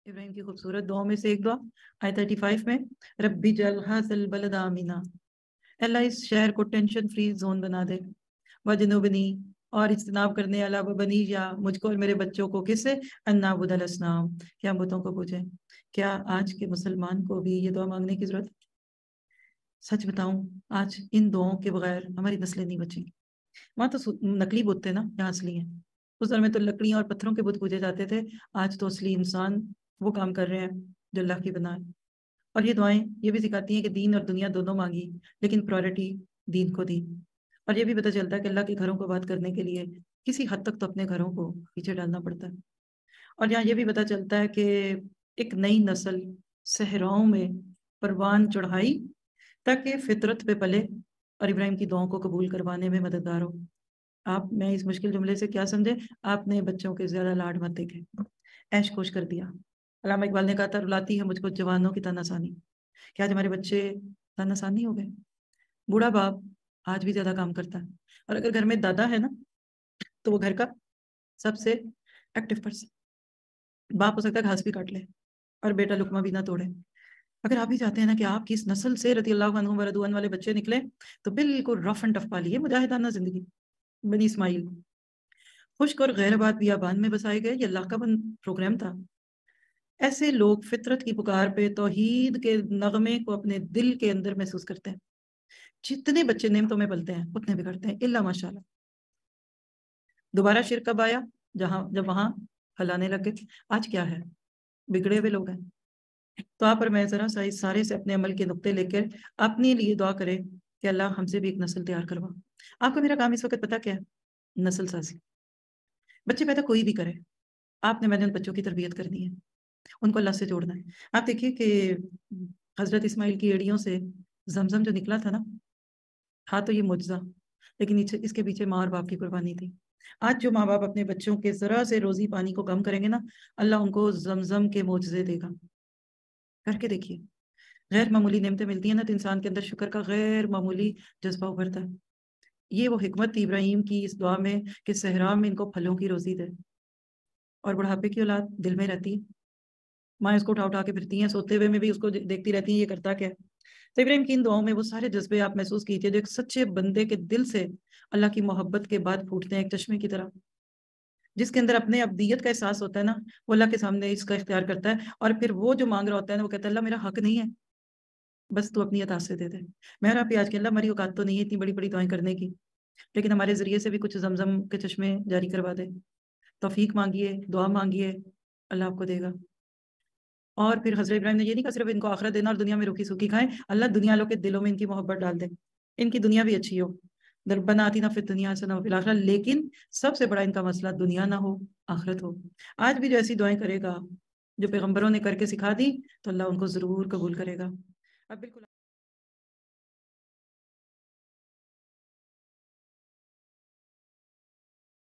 ابراہیم کی خوبصورت دعاؤں میں سے ایک دعا آیت 35 میں، ربی جعل ھذا البلد آمنا، اللہ اس شہر کو ٹینشن فری زون بنا دے، وجنوبنی، اور اجتناب کرنے والا وہ بنی، یا مجھ کو اور میرے بچوں کو، کس سے؟ ان نعبد الاصنام، کہ ہم بتوں کو پوجیں۔ کیا آج کے مسلمان کو بھی یہ دعا مانگنے کی ضرورت ہے؟ سچ بتاؤں، آج ان دعاؤں کے بغیر ہماری نسلیں نہیں بچیں گی۔ وہاں تو نقلی بت تھے نا، یہاں اصلی ہیں۔ اس دور میں تو لکڑیاں اور پتھروں کے بت پوجے جاتے تھے، آج تو اصلی انسان وہ کام کر رہے ہیں جو اللہ کی بنا ہے۔ اور یہ دعائیں یہ بھی سکھاتی ہیں کہ دین اور دنیا دونوں مانگی، لیکن پرائرٹی دین کو دی۔ اور یہ بھی پتہ چلتا ہے کہ اللہ کے گھروں کو بات کرنے کے لیے کسی حد تک تو اپنے گھروں کو پیچھے ڈالنا پڑتا ہے۔ اور یہاں یہ بھی پتہ چلتا ہے کہ ایک نئی نسل صحراؤں میں پروان چڑھائی تاکہ فطرت پہ پلے اور ابراہیم کی دعاؤں کو قبول کروانے میں مددگار ہو۔ آپ، میں اس مشکل جملے سے کیا سمجھے؟ آپ نے بچوں کے زیادہ لاڈ مت دیکھے، عیش خوش کر دیا۔ علامہ اقبال نے کہا تھا، رلاتی ہے مجھ کو جوانوں کی تناسانی۔ کیا آج ہمارے بچے تناسانی ہو گئے؟ بوڑھا باپ آج بھی زیادہ کام کرتا ہے، اور اگر گھر میں دادا ہے نا تو وہ گھر کا سب سے ایکٹیو پرسن۔ باپ ہو سکتا ہے گھاس بھی کاٹ لے اور بیٹا لقمہ بھی نہ توڑے۔ اگر آپ بھی چاہتے ہیں نا کہ آپ کی اس نسل سے رضی اللہ عنہم ورضوان والے بچے نکلے، تو بالکل رف اینڈ ٹف پالیے مجاہدانہ زندگی۔ بنی اسماعیل خشک اور غیر آباد بیابان میں بسائے گئے، یہ اللہ کا پروگرام تھا۔ ایسے لوگ فطرت کی پکار پہ توحید کے نغمے کو اپنے دل کے اندر محسوس کرتے ہیں۔ جتنے بچے نعمتوں میں پلتے ہیں اتنے بگڑتے ہیں، الا ماشاء اللہ۔ دوبارہ شرک کب آیا؟ جب وہاں پھیلانے لگے۔ آج کیا ہے؟ بگڑے ہوئے لوگ ہیں۔ تو آپ اور میں ذرا سا اس سارے سے اپنے عمل کے نقطے لے کر اپنے لیے دعا کرے کہ اللہ ہم سے بھی ایک نسل تیار کروا۔ آپ کو میرا کام اس وقت پتا کیا ہے؟ نسل سازی۔ بچے پیدا کوئی بھی کرے، آپ نے میں نے ان بچوں کی تربیت کرنی ہے، ان کو اللہ سے جوڑنا ہے۔ آپ دیکھیے کہ حضرت اسماعیل کی ایڑیوں سے زمزم جو نکلا تھا نا، ہاں تو یہ معجزہ، لیکن اس کے پیچھے ماں اور باپ کی قربانی تھی۔ آج جو ماں باپ اپنے بچوں کے ذرا سے روزی پانی کو کم کریں گے نا، اللہ ان کو زمزم کے معجزے دے گا۔ کر کے دیکھیے، غیر معمولی نعمتیں ملتی ہیں نا تو انسان کے اندر شکر کا غیر معمولی جذبہ ابھرتا ہے۔ یہ وہ حکمت تھی ابراہیم کی اس دعا میں کہ صحرا میں ان کو پھلوں کی روزی دے۔ اور بڑھاپے کی اولاد دل میں رہتی ہے، ماں اس کو اٹھا اٹھا کے پھرتی ہیں، سوتے ہوئے میں بھی اس کو دیکھتی رہتی ہیں یہ کرتا کیا ہے۔ تو ابراہیم کی ان دعاؤں میں وہ سارے جذبے آپ محسوس کیجیے جو ایک سچے بندے کے دل سے اللہ کی محبت کے بعد پھوٹتے ہیں، ایک چشمے کی طرح۔ جس کے اندر اپنے ابدیت کا احساس ہوتا ہے نا، وہ اللہ کے سامنے اس کا اختیار کرتا ہے، اور پھر وہ جو مانگ رہا ہوتا ہے نا، وہ کہتا ہے اللہ میرا حق نہیں ہے، بس تو اپنی عطا سے دے دے۔ میں اور آپ آج کے اللہ ہماری اوقات تو نہیں ہے اتنی بڑی بڑی دعائیں کرنے کی، لیکن ہمارے ذریعے سے بھی کچھ زمزم کے چشمے جاری کروا دے۔ توفیق مانگیے، دعا مانگیے، اللہ آپ کو دے گا۔ اور پھر حضرت ابراہیم نے یہ نہیں کہا صرف ان کو آخرت دینا اور دنیا میں روکی سوکھی کھائیں، اللہ دنیا والوں کے دلوں میں ان کی محبت ڈال دے، ان کی دنیا بھی اچھی ہو۔ ربنا آتنا فی الدنیا حسنہ وفی الآخرہ، لیکن سب سے بڑا ان کا مسئلہ دنیا نہ ہو، آخرت ہو۔ آج بھی جو ایسی دعائیں کرے گا جو پیغمبروں نے کر کے سکھا دی، تو اللہ ان کو ضرور قبول کرے گا۔ اب بالکل